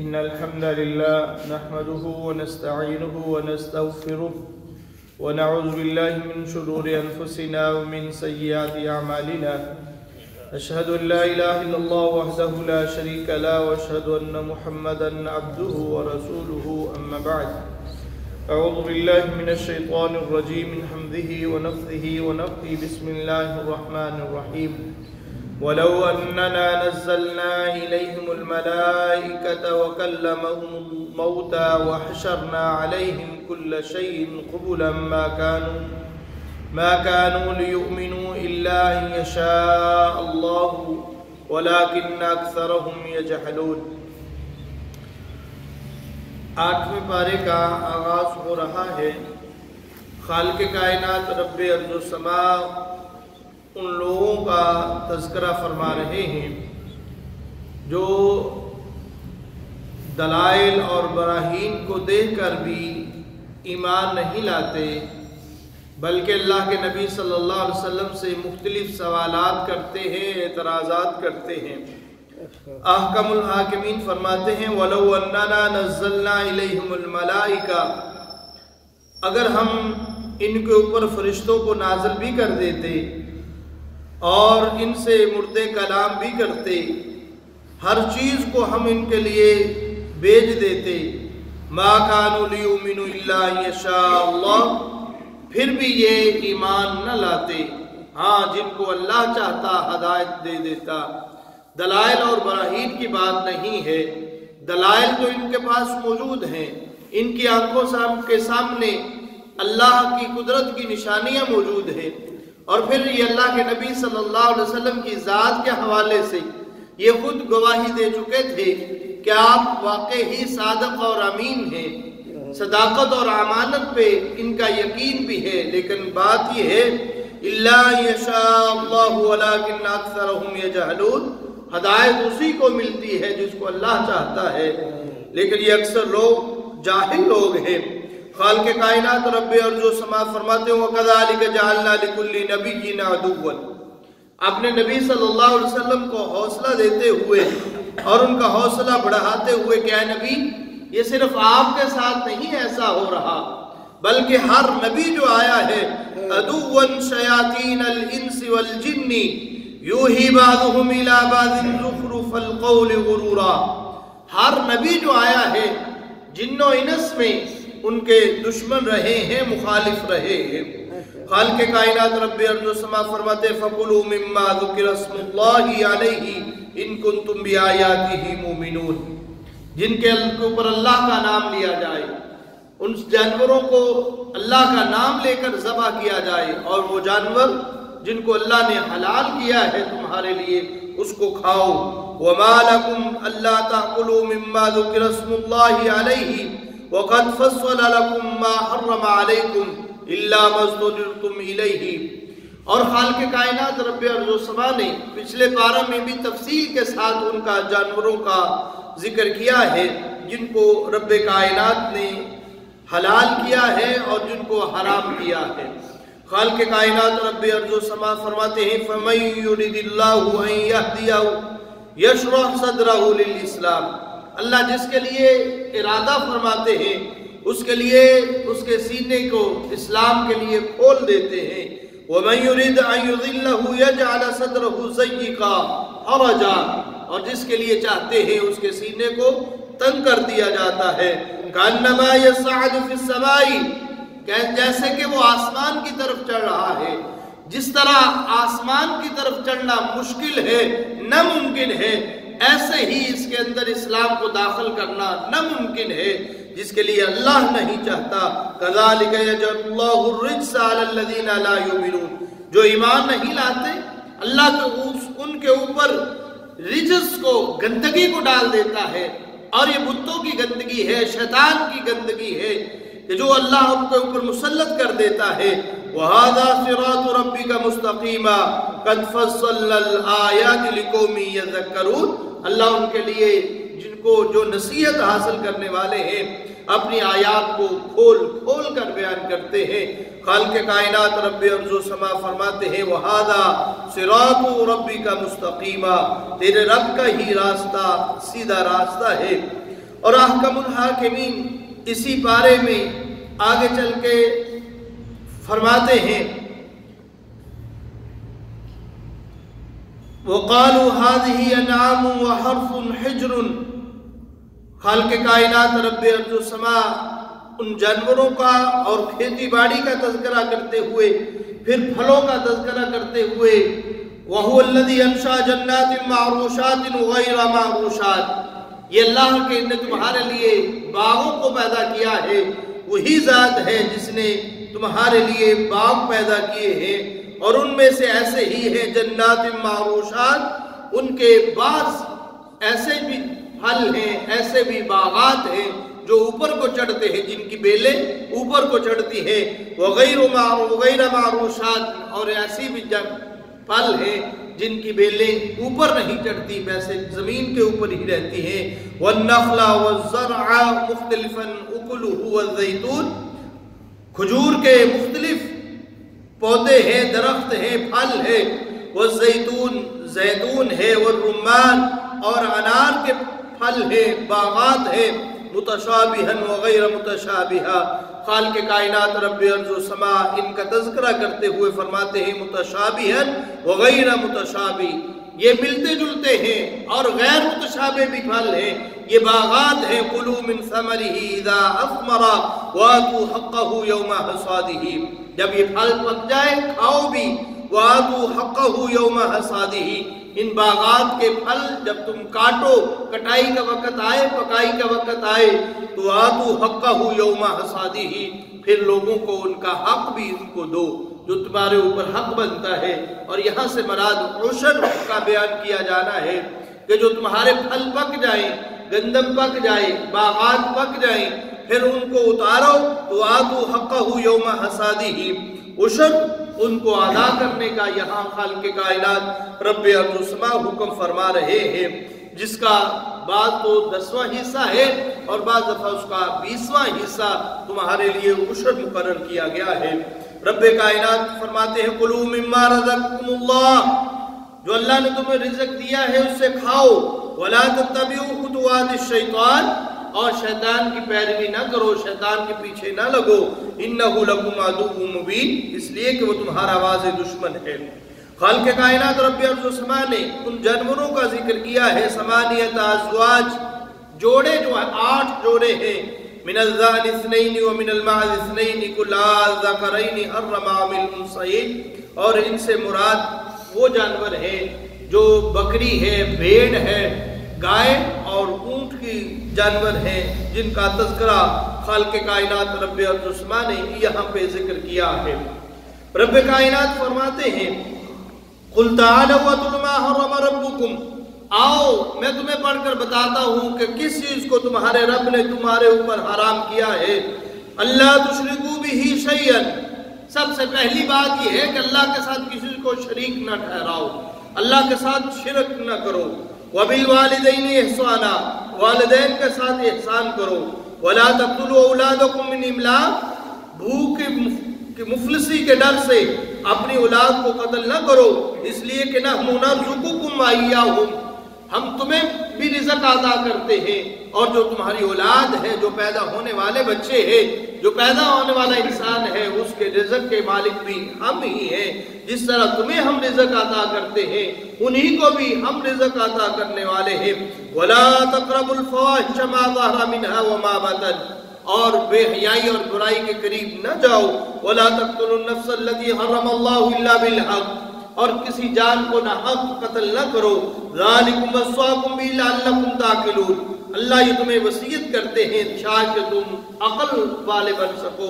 إن الحمد لله نحمده ونستعينه ونستغفره ونعوذ بالله من شرور أنفسنا ومن سيئات أعمالنا أشهد أن لا إله إلا الله وحده لا شريك له وأشهد أن محمدا عبده ورسوله أما بعد أعوذ بالله من الشيطان الرجيم من حمده ونفثه ونفثه بسم الله الرحمن الرحيم ولو أننا نزلنا إليهم الملائكة وكلمهم الموتى وحشرنا عليهم كل شيء قبلا ما كانوا ليؤمنوا إلا أن يشاء الله ولكن أكثرهم يجهلون۔ آٹھویں پارے کا آغاز ہو رہا ہے۔ خالق کائنات رب ارض و سماء ان لوگوں کا تذکرہ فرما رہے ہیں جو دلائل اور براہین کو دیکھ کر بھی ایمان نہیں لاتے، بلکہ اللہ کے نبی صلی اللہ علیہ وسلم سے مختلف سوالات کرتے ہیں، اعتراضات کرتے ہیں۔ احکم الحاکمین فرماتے ہیں وَلَوْ أَنَّنَا نَزَّلْنَا إِلَيْهِمُ الْمَلَائِكَةَ، اگر ہم ان کے اوپر فرشتوں کو نازل بھی کر دیتے اور ان سے مردے کلام بھی کرتے، ہر چیز کو ہم ان کے لیے بھیج دیتے، مَا كَانُوا لِيُؤْمِنُوا إِلَّا أَن يَشَاءَ اللَّهُ، پھر بھی یہ ایمان نہ لاتے۔ ہاں، جن کو اللہ چاہتا ہدایت دے دیتا۔ دلائل اور براہین کی بات نہیں ہے، دلائل تو ان کے پاس موجود ہیں، ان کی آنکھوں کے سامنے اللہ کی قدرت کی نشانیاں موجود ہیں، اور پھر یہ اللہ کے نبی صلی اللہ علیہ وسلم کی ذات کے حوالے سے یہ خود گواہی دے چکے تھے کہ آپ واقعی صادق اور امین ہیں، صداقت اور امانت پہ ان کا یقین بھی ہے، لیکن بات یہ ہے اِلَّا يَشَاءَ اللَّهُ وَلَكِنَّ أَكْثَرَهُمْ يَجْهَلُونَ، ہدایت اسی کو ملتی ہے جس کو اللہ چاہتا ہے، لیکن یہ اکثر لوگ جاہل لوگ ہیں۔ خالق کائنات رب ارض و سماء فرماتے ہیں وَكَذَلِكَ جَعَلْنَا لِكُلِّ نَبِيٍّ عَدُوًّا، اپنے نبی صلی اللہ علیہ وسلم کو حوصلہ دیتے ہوئے اور ان کا حوصلہ بڑھاتے ہوئے کہ اے نبی، یہ صرف آپ کے ساتھ نہیں ایسا ہو رہا، بلکہ ہر نبی جو آیا ہے عَدُوًّا شَيَاطِينَ الْإِنسِ وَالْجِنِّ یوحی بعضهم الی بعض زخرف القول غرورا، ہر نبی جو آیا ہے جن و انس میں ان کے دشمن رہے ہیں، مخالف رہے ہیں۔ خالق کائنات رب ارض و سماء فرماتے فَكُلُوا مِمَّا ذُكِرَ اسْمُ اللَّهِ عَلَيْهِ إِن كُنتُم بِآيَاتِهِ مُؤْمِنُونَ، جن کے اوپر اللہ کا نام لیا جائے، ان جانوروں کو اللہ کا نام لے کر ذبح کیا جائے، اور وہ جانور جن کو اللہ نے حلال کیا ہے تمہارے لیے اس کو کھاؤ۔ وَمَا لَكُمْ أَلَّا تَأْكُلُوا مِمَّا ذُكِرَ اسْمُ اللَّهِ عَلَيْهِ وَقَدْ فَصَّلَ لَكُمْ مَا حَرَّمَ عَلَيْكُمْ إِلَّا مَا اضْطُرِرْتُمْ إِلَيْهِ، اور خالق کائنات رب ارض و سماء نے پچھلے پارہ میں بھی تفصیل کے ساتھ ان کا جانوروں کا ذکر کیا ہے جن کو رب کائنات نے حلال کیا ہے اور جن کو حرام کیا ہے۔ خالق کائنات رب ارض و سماء فرماتے ہیں فَمَن يُرِدِ اللَّهُ أَن يَهْدِيَهُ يَشْرَحْ صَدْرَهُ لِلْإِسْلَامِ، اللہ جس کے لیے ارادہ فرماتے ہیں اس کے لیے اس کے سینے کو اسلام کے لیے کھول دیتے ہیں۔ وَمَن يُرِدْ أَن يُضِلَّهُ يَجْعَلَ صَدْرَهُ ضَيِّقًا حَرَجًا، اور جس کے لیے چاہتے ہیں اس کے سینے کو تنگ کر دیا جاتا ہے۔ كَأَنَّمَا يَصْعَدُ فِي السَّمَاءِ، جیسے کہ وہ آسمان کی طرف چڑھ رہا ہے، جس طرح آسمان کی طرف چڑھنا مشکل ہے، ناممکن ہے، ایسے ہی اس کے اندر اسلام کو داخل کرنا ناممکن ہے جس کے لیے اللہ نہیں چاہتا۔ كَذَلِكَ يَجْعَلُ اللَّهُ الرِّجْسَ عَلَى الَّذِينَ لَا يُؤْمِنُونَ، جو ایمان نہیں لاتے اللہ تو ان کے اوپر رجس کو، گندگی کو ڈال دیتا ہے، اور یہ بتوں کی گندگی ہے، شیطان کی گندگی ہے کہ جو اللہ ان کے اوپر مسلط کر دیتا ہے۔ وَهَذَا صِرَاطُ رَبِّكَ مُسْتَقِيمًا قَدْ فَصَّلْنَا الْآيَاتِ لِقَوْمٍ يَذَّكَّرُونَ، اللہ ان کے لیے جن کو جو نصیحت حاصل کرنے والے ہیں اپنی آیات کو کھول کھول کر بیان کرتے ہیں۔ خالق کائنات رب ارض و سماء فرماتے ہیں وَهَذَا صِرَاطُ رَبِّكَ مُسْتَقِيمًا، تیرے رب کا ہی راستہ سیدھا راستہ ہے۔ اور احکم الحاکمین اسی بارے میں آگے چل کے فرماتے ہیں وَقَالُوا هَذِهِ أَنْعَامٌ وَحَرْثٌ حِجْرٌ خالق کائنات رب ارض و سما ان جانوروں کا اور کھیتی باڑی کا تذکرہ کرتے ہوئے پھر پھلوں کا تذکرہ کرتے ہوئے وَهُوَ الَّذِي أَنْشَأَ جَنَّاتٍ مَعْرُوشَاتٍ وَغَيْرَ مَعْرُوشَاتٍ یہ اللہ کے نے تمہارے لیے باغوں کو پیدا کیا ہے، وہی ذات ہے جس نے تمہارے لیے باغ پیدا کیے ہیں اور ان میں سے ایسے ہی ہیں جنات معروشات، ان کے بعض ایسے بھی پھل ہیں، ایسے بھی باغات ہیں جو اوپر کو چڑھتے ہیں، جن کی بیلیں اوپر کو چڑھتی ہیں، وغیر معروشات اور ایسی بھی پھل ہیں جن کی بیلیں اوپر نہیں چڑھتی، ویسے زمین کے اوپر ہی رہتی ہیں۔ والنخل والزرع مختلفا اکلہ والزیتون کھجور کے مختلف پودے ہیں، درخت ہیں، پھل ہے، والزیتون زیتون ہے، والرمان اور انار کے پھل ہیں، باغات ہیں، متشابہا وغیر متشابہا خالق کائنات رب ارض و سما ان کا تذکرہ کرتے ہوئے فرماتے ہیں متشابہا وغیر متشابہ، یہ ملتے جلتے ہیں اور غیر متشابہ بھی پھل ہیں، یہ باغات ہیں۔ کلوا من ثمرہ اذا اثمر وآتوا حقہ یوم حصادہ، جب یہ پھل پک جائے کھاؤ بھی، وآتوا حقہ یوم حصادہ، ان باغات کے پھل جب تم کاٹو، کٹائی کا وقت آئے، پکائی کا وقت آئے تو آتوا حقہ یوم حصادہ، پھر لوگوں کو ان کا حق بھی ان کو دو جو تمہارے اوپر حق بنتا ہے۔ اور یہاں سے مراد عشر کا بیان کیا جانا ہے کہ جو تمہارے پھل پک جائیں، گندم پک جائے، باغات پک جائیں، پھر ان کو اتارو تو آتوا حقہ یوم حصادہ، عشر ان کو ادا کرنے کا یہاں خالق کائنات رب ارض و سما حکم فرما رہے ہیں، جس کا بعض تو 10واں حصہ ہے اور بعض دفعہ اس کا 20واں حصہ تمہارے لیے عشر مقرر کیا گیا ہے۔ رب کائنات فرماتے ہیں کلوا مما رزقکم اللہ، جو اللہ نے تمہیں رزق دیا ہے اس سے کھاؤ، ولا تتبعوا خطوات الشیطان، اور شیطان کی پیروی نہ کرو، شیطان کے پیچھے نہ لگو، انہ لکم عدو مبین، اس لیے کہ وہ تمہارا واضح دشمن ہے۔ خالق کائنات رب ارض و سما نے ان جانوروں کا ذکر کیا ہے، ثمانیۃ ازواج، جوڑے جو ہیں 8 جوڑے ہیں، من الذکر اثنین ومن المعز اثنین قل الذکرین حرم ام الانثیین، اور ان سے مراد وہ جانور ہیں جو بکری ہے، بھیڑ ہے، گائے اور اونٹ کی جانور ہیں، جن کا تذکرہ خالق کائنات رب ارض و سما نے یہاں پہ ذکر کیا ہے۔ رب کائنات فرماتے ہیں قل تعالوا واتلوا ما حرم ربکم، آؤ میں تمہیں پڑھ کر بتاتا ہوں کہ کس چیز کو تمہارے رب نے تمہارے اوپر حرام کیا ہے۔ اللہ تشرکوا بہ شیئا، سب سے پہلی بات یہ ہے کہ اللہ کے ساتھ کسی کو شریک نہ ٹھہراؤ، اللہ کے ساتھ شرک نہ کرو۔ وبالوالدین احسانا، والدین کے ساتھ احسان کرو۔ ولا تقتلوا اولادکم من املاق، بھوک کی مفلسی کے ڈر سے اپنی اولاد کو قتل نہ کرو، اس لیے کہ نحن نرزقکم وایاہم، ہم تمہیں بھی رزق عطا کرتے ہیں، اور جو تمہاری اولاد ہے، جو پیدا ہونے والے بچے ہیں، جو پیدا ہونے والا انسان ہے، اس کے رزق کے مالک بھی ہم ہی ہیں، جس طرح تمہیں ہم رزق عطا کرتے ہیں انہی کو بھی ہم رزق عطا کرنے والے ہیں۔ ولا تقربوا الفواحش ما ظهر منها وما بطن، اور بے حیائی اور برائی کے قریب نہ جاؤ۔ ولا تقتلوا النفس التي حرم الله الا بالحق، اور کسی جان کو ناحق قتل نہ کرو۔ ذالکم وصاکم بہ لعلکم تعقلون، اللہ یہ تمہیں وصیت کرتے ہیں شاید کہ تم عقل والے بن سکو۔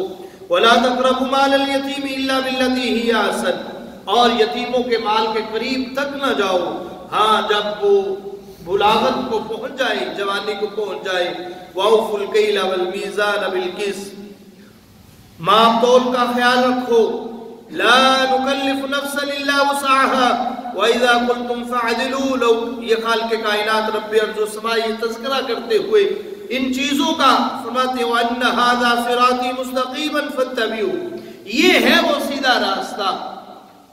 ولا تقربوا مال الیتیم الا بالتي هي احسن، اور یتیموں کے مال کے قریب تک نہ جاؤ، ہاں جب وہ بلاغت کو پہنچ جائے، جوانی کو پہنچ جائے۔ وَأَوْفُوا الْكَيْلَ وَالْمِيزَانَ بِالْقِسْطِ، ماپ تول کا خیال رکھو۔ لا نکلف نفسا الا وسعها وَإِذَا قُلْتُمْ فَعْدِلُوا لَوْ، یہ خالق کائنات رب ارض و سما یہ تذکرہ کرتے ہوئے ان چیزوں کا فرماتے ہیں وَأَنَّ هَذَا صِرَاطِي مُسْتَقِيمًا فَاتَّبِعُوهُ، یہ ہے وہ سیدھا راستہ۔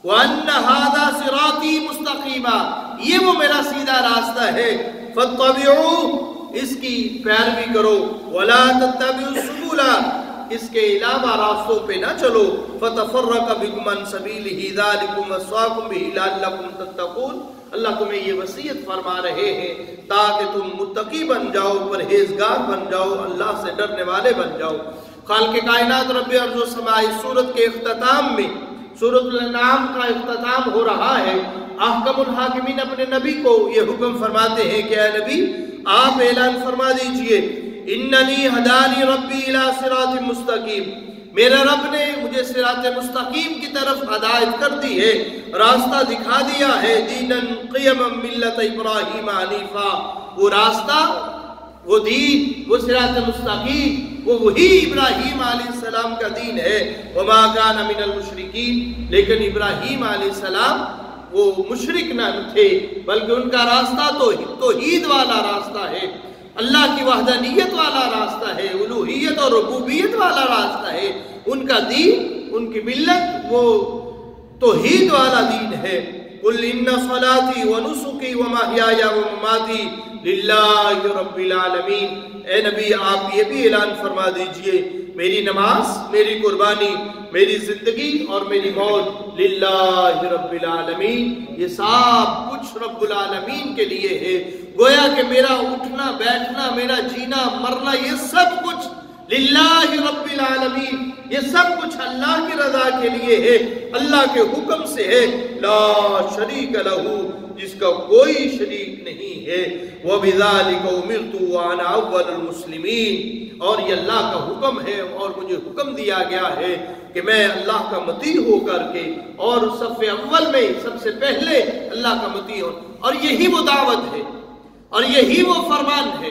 وَأَنَّ هَذَا صِرَاطِي مُسْتَقِيمًا، یہ وہ میرا سیدھا راستہ ہے۔ فَاتَّبِعُوهُ، اس کی پیروی کرو، ولا تتبعوا السبل، اس کے علاوہ راستوں پہ نہ چلو، فتفرق بکم عن سبیلہ ذالکم وصاکم بہ لعلکم تتقون، اللہ تمہیں یہ وصیت فرما رہے ہیں تاکہ تم متقی بن جاؤ، پرہیزگار بن جاؤ، اللہ سے ڈرنے والے بن جاؤ۔ خالق کائنات رب ارض و سماء، اس سورت کے اختتام میں سورۃ الانعام کا اختتام ہو رہا ہے۔ احکم الحاکمین اپنے نبی کو یہ حکم فرماتے ہیں کہ اے نبی آپ اعلان فرما دیجئے، اننی ہدانی ربی الی صراط مستقیم، میرے رب نے مجھے صراط مستقیم کی طرف ہدایت کر دی ہے، راستہ دکھا دیا ہے، دیناً قیما ملت ابراہیم حنیفا، وہ راستہ، وہ دین، وہ صراط مستقیم، وہ وہی ابراہیم علیہ السلام کا دین ہے۔ وما کان من المشرکین، لیکن ابراہیم علیہ السلام وہ مشرک نہ تھے، بلکہ ان کا راستہ توحید والا راستہ ہے، اللہ کی وحدانیت والا راستہ ہے، الوہیت اور ربوبیت والا راستہ ہے، ان کا دین، ان کی ملت وہ توحید والا دین ہے۔ قل ان صلاتی ونسکی ومحیای ومماتی للہ رب العالمین، اے نبی آپ یہ بھی اعلان فرما دیجئے میری نماز، میری قربانی، میری زندگی اور میری موت للہ رب العالمین، یہ سب کچھ رب العالمین کے لیے ہے۔ گویا کہ میرا اٹھنا بیٹھنا، میرا جینا مرنا، یہ سب کچھ للہ رب العالمین، یہ سب کچھ اللہ کی رضا کے لیے ہے، اللہ کے حکم سے ہے، لا شریک لہ، جس کا کوئی شریک نہیں ہے، وَبِذَلِكَ أُمِرْتُ وَأَنَا أَوَّلُ الْمُسْلِمِينَ، اور یہ اللہ کا حکم ہے اور مجھے حکم دیا گیا ہے کہ میں اللہ کا مطیع ہو کر کے اور صف اول میں سب سے پہلے اللہ کا مطیع ہوں، اور یہی وہ دعوت ہے اور یہی وہ فرمان ہے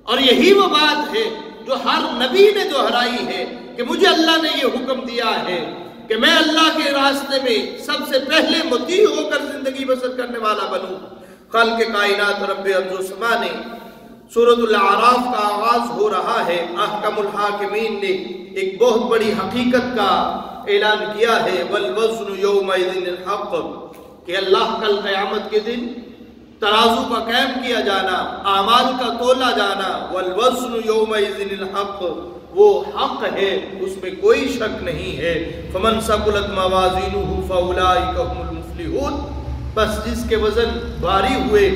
اور یہی وہ بات ہے جو ہر نبی نے دہرائی ہے کہ مجھے اللہ نے یہ حکم دیا ہے کہ میں اللہ کے راستے میں سب سے پہلے مطیع ہو کر زندگی بسر کرنے والا بنوں۔ خالق کائنات رب ارض و سماء نے سورۃ الاعراف کا آغاز ہو رہا ہے، احکم الحاکمین نے ایک بہت بڑی حقیقت کا اعلان کیا ہے، والوزن یومئذ الحق، کہ اللہ کل قیامت کے دن ترازو کا قائم کیا جانا، اعمال کا تولا جانا، والوزن یومئذ الحق، وہ حق ہے، اس میں کوئی شک نہیں ہے۔ فمن ثقلت موازینہ فاولئک هم المفلحون، بس جس کے وزن بھاری ہوئے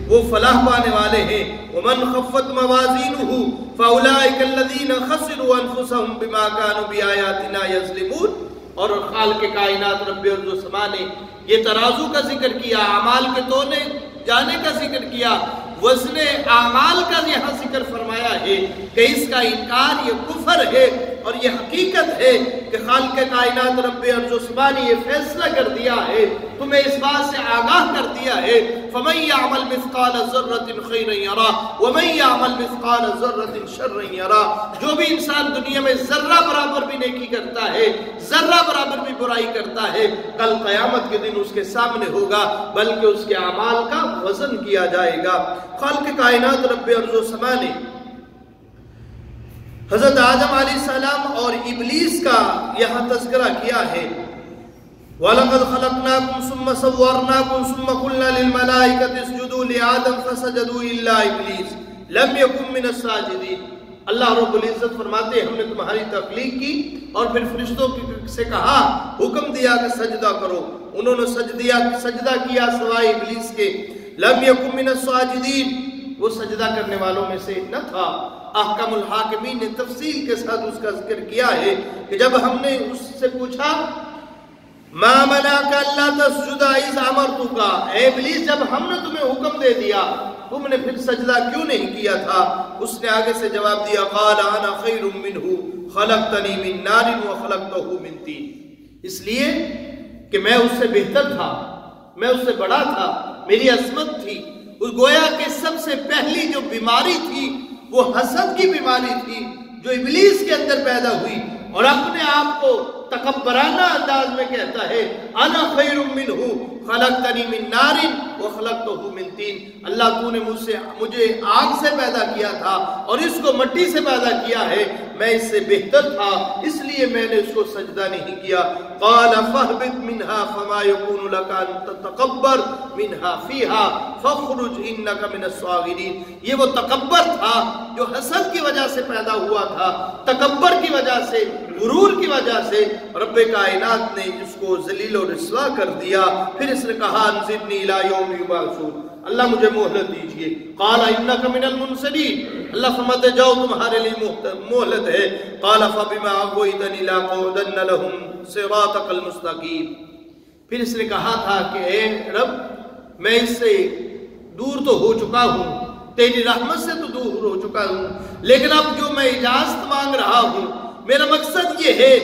وہ فلاح پانے والے ہیں۔ ومن خفت موازینہ فاولئک الذین خسروا انفسهم بما كانوا بآیاتنا یظلمون، اور خالق کائنات رب ارض و سماء نے یہ ترازو کا ذکر کیا، اعمال کے تونے جانے کا ذکر کیا، وزن اعمال کا یہاں ذکر فرمایا ہے کہ اس کا انکار یہ کفر ہے، اور یہ حقیقت ہے کہ خالق کائنات رب ارض و سماء نے یہ فیصلہ کر دیا ہے، تمہیں اس بات سے آگاہ کر دیا ہے، فَمَن يَعْمَلْ مِثْقَالَ ذَرَّةٍ خَيْرًا يَرَهُ وَمَن يَعْمَلْ مِثْقَالَ ذَرَّةٍ شَرًّا يَرَهُ، جو بھی انسان دنیا میں ذرہ برابر بھی نیکی کرتا ہے، ذرہ برابر بھی برائی کرتا ہے، کل قیامت کے دن اس کے سامنے ہوگا، بلکہ اس کے اعمال کا وزن کیا جائے گا۔ خالق کائنات رب ارض و سماء نے حضرت آدم علیہ السلام اور ابلیس کا یہاں تذکرہ کیا ہے، وَلَقَدْ خَلَقْنَاكُمْ ثُمَّ صَوَّرْنَاكُمْ ثُمَّ قُلْنَا لِلْمَلَائِكَةِ اسْجُدُوا لِآدَمَ فَسَجَدُوا إِلَّا إِبْلِيسَ لَمْ يَكُنْ مِنَ السَّاجِدِينَ، اللہ رب العزت فرماتے ہیں ہم نے تمہاری تخلیق کی اور پھر فرشتوں سے کہا، حکم دیا کہ سجدہ کرو، انہوں نے سجدہ کیا سوائے ابلیس کے، لَمْ يَكُنْ مِنَ السَّاجِدِينَ، وہ سجدہ کرنے والوں میں سے نہ تھا۔ احکم الحاکمین نے تفصیل کے ساتھ اس کا ذکر کیا ہے کہ جب ہم نے اس سے پوچھا مَا مَنَعَكَ أَلَّا تَسْجُدَ إِذْ أَمَرْتُكَ، اے ابلیس جب ہم نے تمہیں حکم دے دیا تم نے پھر سجدہ کیوں نہیں کیا تھا؟ اس نے آگے سے جواب دیا، قَالَ أَنَا خَيْرٌ مِّنْهُ خَلَقْتَنِي مِن نَارٍ وَخَلَقْتَهُ مِن طِينٍ، اس لیے کہ میں اس سے بہتر تھا، میں اس سے بڑا تھا، میری عظمت تھی۔ گویا کہ سب سے پہلی جو بیماری تھی وہ حسد کی بیماری تھی جو ابلیس کے اندر پیدا ہوئی، اور اپنے آپ کو تکبرانہ انداز میں کہتا ہے انا خیر منہ خلقتنی من نار وخلقتہ من طین، اللہ تو نے مجھے آگ سے پیدا کیا تھا اور اس کو مٹی سے پیدا کیا ہے، میں اس سے بہتر تھا اس لیے میں نے اس کو سجدہ نہیں کیا۔ قال فاہبط منها فما يكون لك ان تتکبر منها فيها فاخرج انك من الصاغرین۔ یہ وہ تکبر تھا جو حسد کی وجہ سے پیدا ہوا تھا، تکبر کی وجہ سے، غرور کی وجہ سے رب کائنات نے اس کو ذلیل و رسوا کر دیا۔ پھر اس نے کہا انظرنی الی یوم یبعثون، اللہ مجھے مہلت دیجئے۔ قال انک من المنظرین، اللہ فرماتے جاؤ تمہارے لیے مہلت ہے۔ قال فبما اغویتنی لاقعدن لهم صراطک المستقیم، پھر اس نے کہا تھا کہ اے رب میں اس سے دور تو ہو چکا ہوں، تیری رحمت سے تو دور ہو چکا ہوں، لیکن اب جو میں اجازت مانگ رہا ہوں، میرا مقصد یہ ہے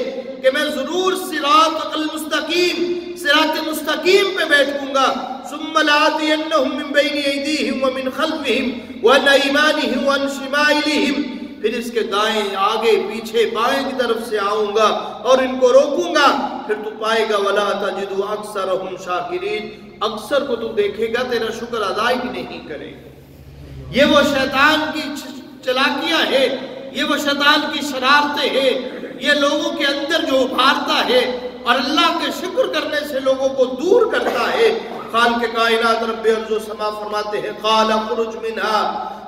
کہ میں ضرور صراط المستقیم، صراط مستقیم پہ بیٹھوں گا۔ ثم لآتینہم من بین ایدیہم ومن خلفہم وعن ایمانہم وعن شمائلہم، پھر اس کے دائیں، آگے، پیچھے، بائیں کی طرف سے آؤں گا اور ان کو روکوں گا۔ پھر تو پائے گا وَلَا تَجِدُ أَكْثَرَهُمْ شَاكِرِينَ، اکثر کو تو دیکھے گا تیرا شکر ادا ہی نہیں کرے گا۔ یہ وہ شیطان کی چلاکیاں ہے، یہ وہ شیطان کی شرارتیں ہیں، یہ لوگوں کے اندر جو ابھارتا ہے اور اللہ کے شکر کرنے سے لوگوں کو دور کرتا ہے۔ خالق کائنات رب ارض و سما فرماتے ہیں قال اخرج منها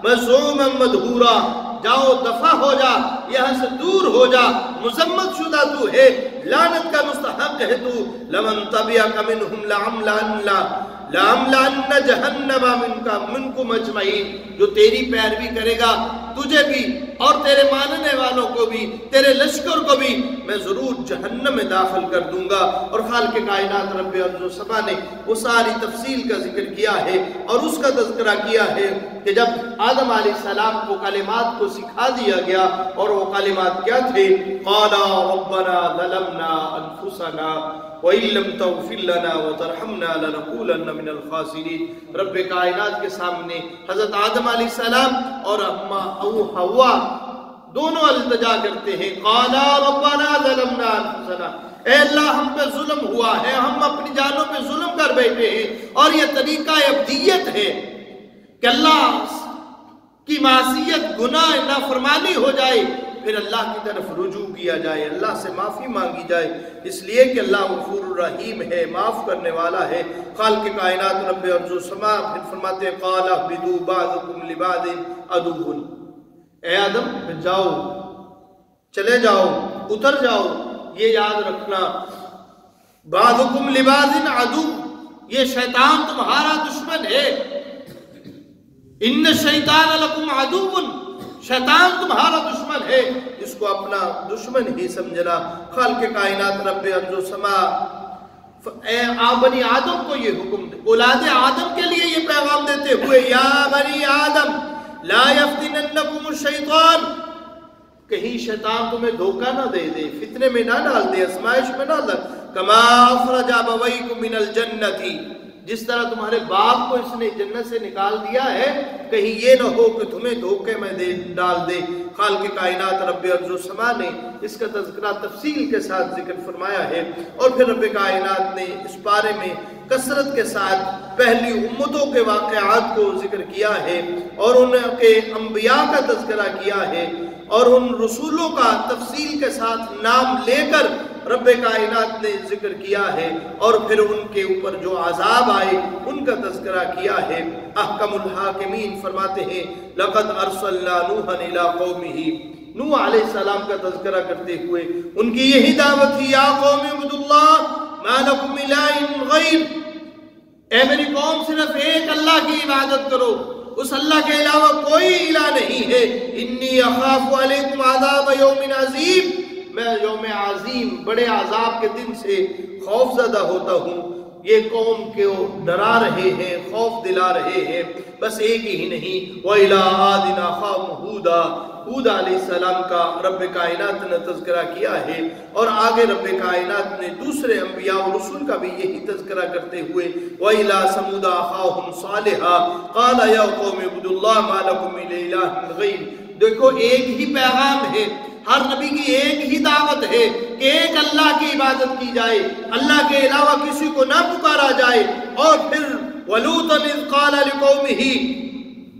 مذموما مدحورا، جاؤ دفع ہو جا، یہاں سے دور ہو جا، مذمت شدہ تو ہے، لعنت کا مستحق ہے تو۔ لمن تبعک منہم لَأَمْلَأَنَّ جَهَنَّمَ مِنْكُمْ أَجْمَعِينَ، جو تیری پیروی کرے گا تجھے بھی اور تیرے ماننے والوں کو بھی، تیرے لشکر کو بھی میں ضرور جہنم میں داخل کر دوں گا۔ اور خالق کائنات رب ارض و سما نے وہ ساری تفصیل کا ذکر کیا ہے اور اس کا تذکرہ کیا ہے کہ جب آدم علیہ السلام کو کلمات کو سکھا دیا گیا، اور وہ کلمات کیا تھے؟ قَالَا رَبَّنَا ظَلَمْنَا أَنفُسَنَا وَإِن لَّمْ تَغْفِرْ لَنَا وَتَرْحَمْنَا لَنَكُونَنَّ مِنَ الْخَاسِرِينَ۔ رب کائنات کے سامنے حضرت آدم علیہ السلام اور حوا دونوں التجا کرتے ہیں۔ قَالَا رَبَّنَا ظَلَمْنَا أَنفُسَنَا، اے اللہ ہم پہ ظلم ہوا ہے، ہم اپنی جانوں پہ ظلم کر بیٹھے ہیں، اور یہ طریقہ ابدیت ہے کہ اللہ کی معصیت، گناہ، نافرمانی ہو جائے، پھر اللہ کی طرف رجوع کیا جائے، اللہ سے معافی مانگی جائے، اس لیے کہ اللہ غفور الرحیم ہے، معاف کرنے والا ہے۔ خالق کائنات رب ارض و سما پھر فرماتے ہیں قَالَ اهْبِطُوا بَعْضُكُمْ لِبَعْضٍ عَدُوٌّ، اے آدم جاؤ، چلے جاؤ، اتر جاؤ، یہ یاد رکھنا بَعْضُكُمْ لِبَعْضٍ عَدُوٌّ، یہ شیطان تمہارا دشمن ہے۔ اِنَّ الشَّيْطَانَ لَكُمْ عَدُوٌّ، شیطان تمہارا دشمن ہے، اس کو اپنا دشمن ہی سمجھنا۔ خالق کائنات رب ارض و سما اے بنی آدم کو یہ حکم دے، اولاد آدم کے لیے یہ پیغام دیتے ہوئے یا بنی آدم لا یفتننکم الشیطان، کہیں شیطان تمہیں دھوکہ نہ دے دے، فتنے میں نہ ڈال دے، آزمائش میں نہ لگ۔ کما اخرج ابویکم من الجنۃ، جس طرح تمہارے باپ کو اس نے جنت سے نکال دیا ہے، کہیں یہ نہ ہو کہ تمہیں دھوکے میں ڈال دے۔ خالق کائنات رب ارض و سما نے اس کا تذکرہ تفصیل کے ساتھ ذکر فرمایا ہے، اور پھر رب کائنات نے اس بارے میں کثرت کے ساتھ پہلی امتوں کے واقعات کو ذکر کیا ہے، اور ان کے انبیاء کا تذکرہ کیا ہے، اور ان رسولوں کا تفصیل کے ساتھ نام لے کر رب کائنات نے ذکر کیا ہے، اور پھر ان کے اوپر جو عذاب آئے ان کا تذکرہ کیا ہے۔ احکم الحاکمین فرماتے ہیں لقد ارسلنا نوحا الی قومہ، نوح علیہ السلام کا تذکرہ کرتے ہوئے ان کی یہی دعوت تھی، یا قوم اعبدوا اللہ ما لکم الہ غیر، اے میری قوم صرف ایک اللہ کی عبادت کرو، اس اللہ کے علاوہ کوئی الہ نہیں ہے۔ انی اخاف علیکم عذاب یوم عظیم، میں یوم عظیم بڑے عذاب کے دن سے خوف زدہ ہوتا ہوں۔ یہ قوم کو ڈرا رہے ہیں، خوف دلا رہے ہیں، بس ایک ہی نہیں۔ وَإِلَىٰ عَادٍ أَخَاهُمْ هُودًا، ہود علیہ السلام کا رب کائنات نے تذکرہ کیا ہے، اور آگے رب کائنات نے دوسرے انبیاء و رسول کا بھی یہی تذکرہ کرتے ہوئے وَإِلَىٰ ثَمُودَ أَخَاهُمْ صَالِحًا قَالَ يَا قَوْمِ اعْبُدُوا اللَّهَ مَا لَكُم مِّنْ إِلَٰهٍ غَيْرُهُ۔ دیکھو ایک ہی پیغام ہے، ہر نبی کی ایک ہی دعوت ہے کہ ایک اللہ کی عبادت کی جائے، اللہ کے علاوہ کسی کو نہ پکارا جائے۔ اور پھر وَلُوطًا إِذْ قَالَ لِقَوْمِهِ،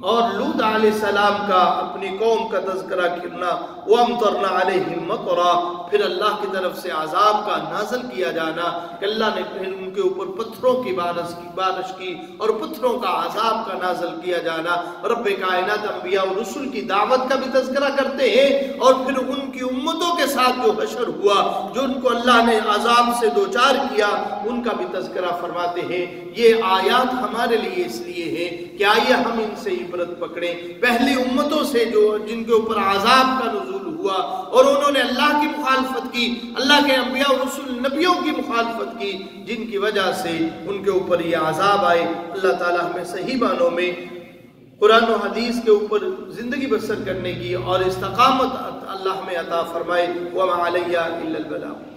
اور لوط علیہ السلام کا اپنی قوم کا تذکرہ کرنا، وَأَمْطَرْنَا عَلَيْهِمْ مَطَرًا، پھر اللہ کی طرف سے عذاب کا نازل کیا جانا کہ اللہ نے پھر ان کے اوپر پتھروں کی بارش کی اور پتھروں کا عذاب کا نازل کیا جانا۔ رب کائنات انبیاء اور رسول کی دعوت کا بھی تذکرہ کرتے ہیں، اور پھر ان کی امتوں کے ساتھ جو حشر ہوا، جو ان کو اللہ نے عذاب سے دوچار کیا، ان کا بھی تذکرہ فرماتے ہیں۔ یہ آیات ہمارے لیے اس لیے ہیں کہ آئیے ہم ان سے عبرت پکڑیں، پہلی امتوں سے جو جن کے اوپر عذاب کا نزول ہوا اور انہوں نے اللہ کی مخالفت کی، اللہ کے انبیاء و رسول نبیوں کی مخالفت کی، جن کی وجہ سے ان کے اوپر یہ عذاب آئے۔ اللہ تعالی ہمیں صحیح معنوں میں قرآن و حدیث کے اوپر زندگی بسر کرنے کی اور استقامت اللہ ہمیں عطا فرمائے۔ وَمَا عَلَيَّ إِلَّا الْبَلَاغُ۔